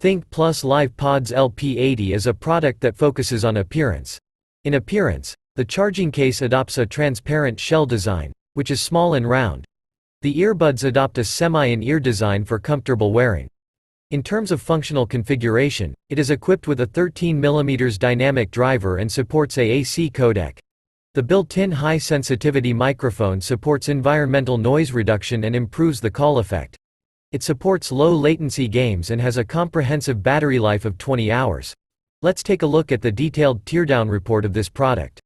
Thinkplus LP80 is a product that focuses on appearance. In appearance, the charging case adopts a transparent shell design, which is small and round. The earbuds adopt a semi-in-ear design for comfortable wearing. In terms of functional configuration, it is equipped with a 13mm dynamic driver and supports AAC codec. The built-in high-sensitivity microphone supports environmental noise reduction and improves the call effect. It supports low-latency games and has a comprehensive battery life of 20 hours. Let's take a look at the detailed teardown report of this product.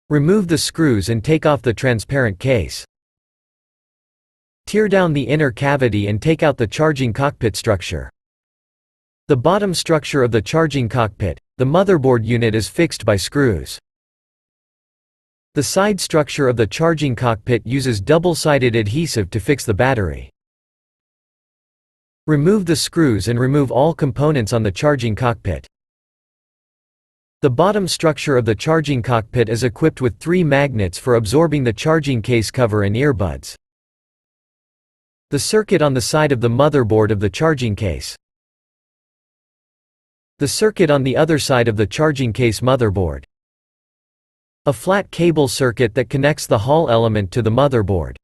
Remove the screws and take off the transparent case. Tear down the inner cavity and take out the charging cockpit structure. The bottom structure of the charging cockpit, the motherboard unit, is fixed by screws. The side structure of the charging cockpit uses double-sided adhesive to fix the battery. Remove the screws and remove all components on the charging cockpit. The bottom structure of the charging cockpit is equipped with 3 magnets for absorbing the charging case cover and earbuds. The circuit on the side of the motherboard of the charging case. The circuit on the other side of the charging case motherboard. A flat cable circuit that connects the Hall element to the motherboard.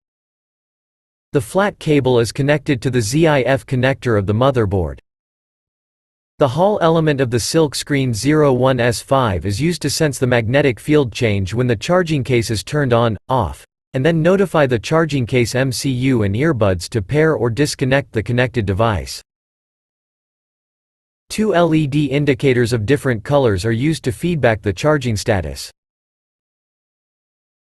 The flat cable is connected to the ZIF connector of the motherboard. The Hall element of the Silk Screen 01S5 is used to sense the magnetic field change when the charging case is turned on, off, and then notify the charging case MCU and earbuds to pair or disconnect the connected device. 2 LED indicators of different colors are used to feedback the charging status.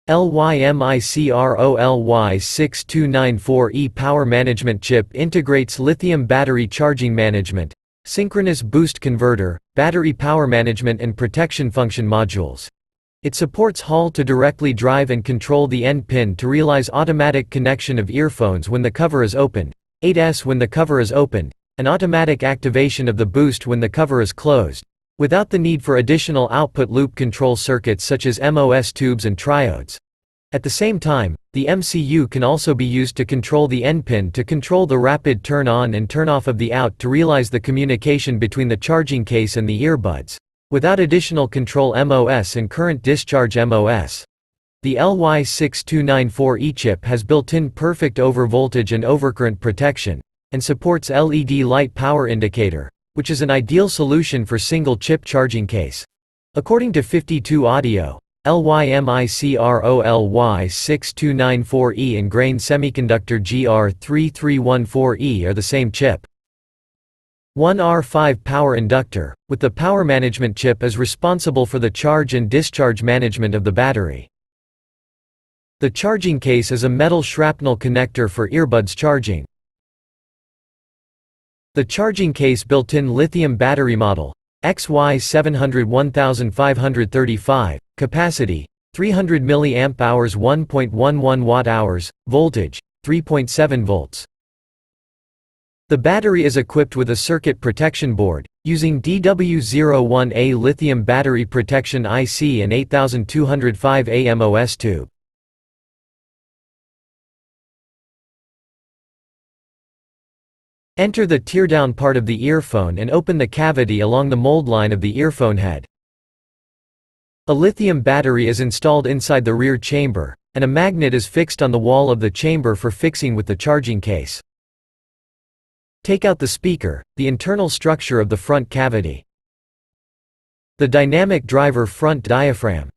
LYMICROLY6294E Power Management Chip integrates lithium battery charging management, synchronous boost converter, battery power management and protection function modules. It supports Hall to directly drive and control the end pin to realize automatic connection of earphones when the cover is opened, 8S when the cover is opened, and automatic activation of the boost when the cover is closed, without the need for additional output loop control circuits such as MOS tubes and triodes. At the same time, the MCU can also be used to control the end pin to control the rapid turn on and turn off of the out to realize the communication between the charging case and the earbuds, without additional control MOS and current discharge MOS. The LY6294E chip has built-in perfect overvoltage and overcurrent protection, and supports LED light power indicator, which is an ideal solution for single-chip charging case. According to 52 Audio, LYMICROLY6294E and Grain Semiconductor GR3314E are the same chip. 1R5 power inductor, with the power management chip is responsible for the charge and discharge management of the battery. The charging case is a metal shrapnel connector for earbuds charging. The charging case built-in lithium battery model, XY701535, capacity, 300 mAh 1.11 Wh, voltage, 3.7 volts. The battery is equipped with a circuit protection board, using DW01A lithium battery protection IC and 8205 AMOS tube. Enter the teardown part of the earphone and open the cavity along the mold line of the earphone head. A lithium battery is installed inside the rear chamber, and a magnet is fixed on the wall of the chamber for fixing with the charging case. Take out the speaker, the internal structure of the front cavity. The dynamic driver front diaphragm.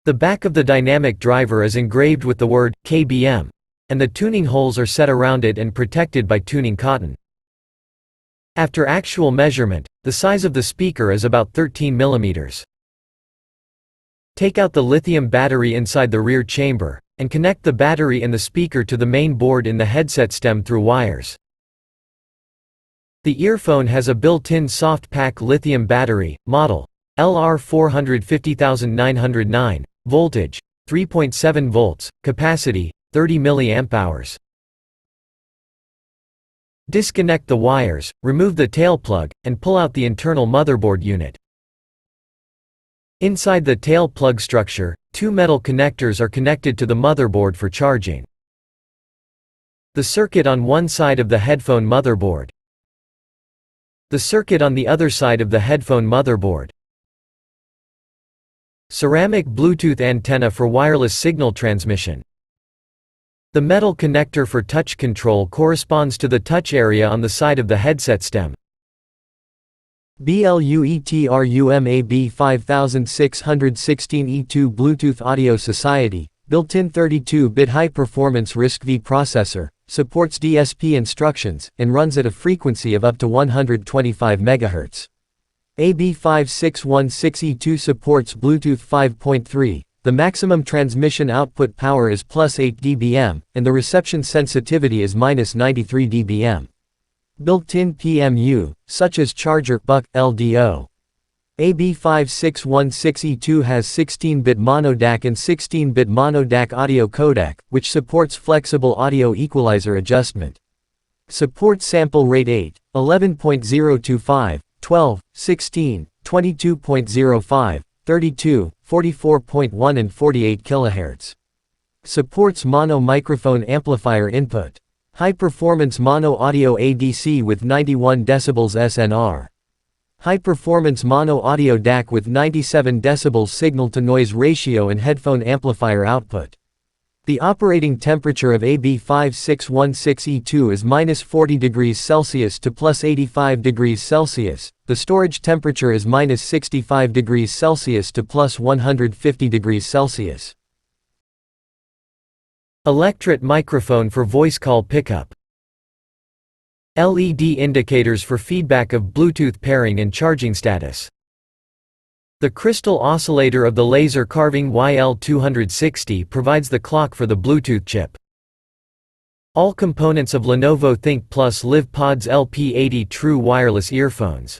The back of the dynamic driver is engraved with the word KBM, and the tuning holes are set around it and protected by tuning cotton. After actual measurement, the size of the speaker is about 13 mm. Take out the lithium battery inside the rear chamber, and connect the battery and the speaker to the main board in the headset stem through wires. The earphone has a built-in soft pack lithium battery, model LR450909, voltage, 3.7 volts, capacity, 30 mAh. Disconnect the wires, remove the tail plug, and pull out the internal motherboard unit. Inside the tail plug structure, two metal connectors are connected to the motherboard for charging. The circuit on one side of the headphone motherboard. The circuit on the other side of the headphone motherboard. Ceramic Bluetooth antenna for wireless signal transmission. The metal connector for touch control corresponds to the touch area on the side of the headset stem. BLUETRUMAB 5616E2 Bluetooth Audio Society, built-in 32-bit high-performance RISC-V processor, supports DSP instructions, and runs at a frequency of up to 125 MHz. AB5616E2 supports Bluetooth 5.3, the maximum transmission output power is +8 dBm, and the reception sensitivity is -93 dBm. Built-in PMU, such as charger, buck, LDO. AB5616E2 has 16-bit mono DAC and 16-bit mono DAC audio codec, which supports flexible audio equalizer adjustment. Supports sample rate 8, 11.025, 12, 16, 22.05, 32, 44.1 and 48 kHz. Supports mono microphone amplifier input. High-performance mono audio ADC with 91 dB SNR. High-performance mono audio DAC with 97 dB signal-to-noise ratio and headphone amplifier output. The operating temperature of AB5616E2 is -40 degrees Celsius to +85 degrees Celsius. The storage temperature is -65 degrees Celsius to +150 degrees Celsius. Electret microphone for voice call pickup. LED indicators for feedback of Bluetooth pairing and charging status. The crystal oscillator of the laser carving YL260 provides the clock for the Bluetooth chip. All components of Lenovo Thinkplus LP80 true wireless earphones.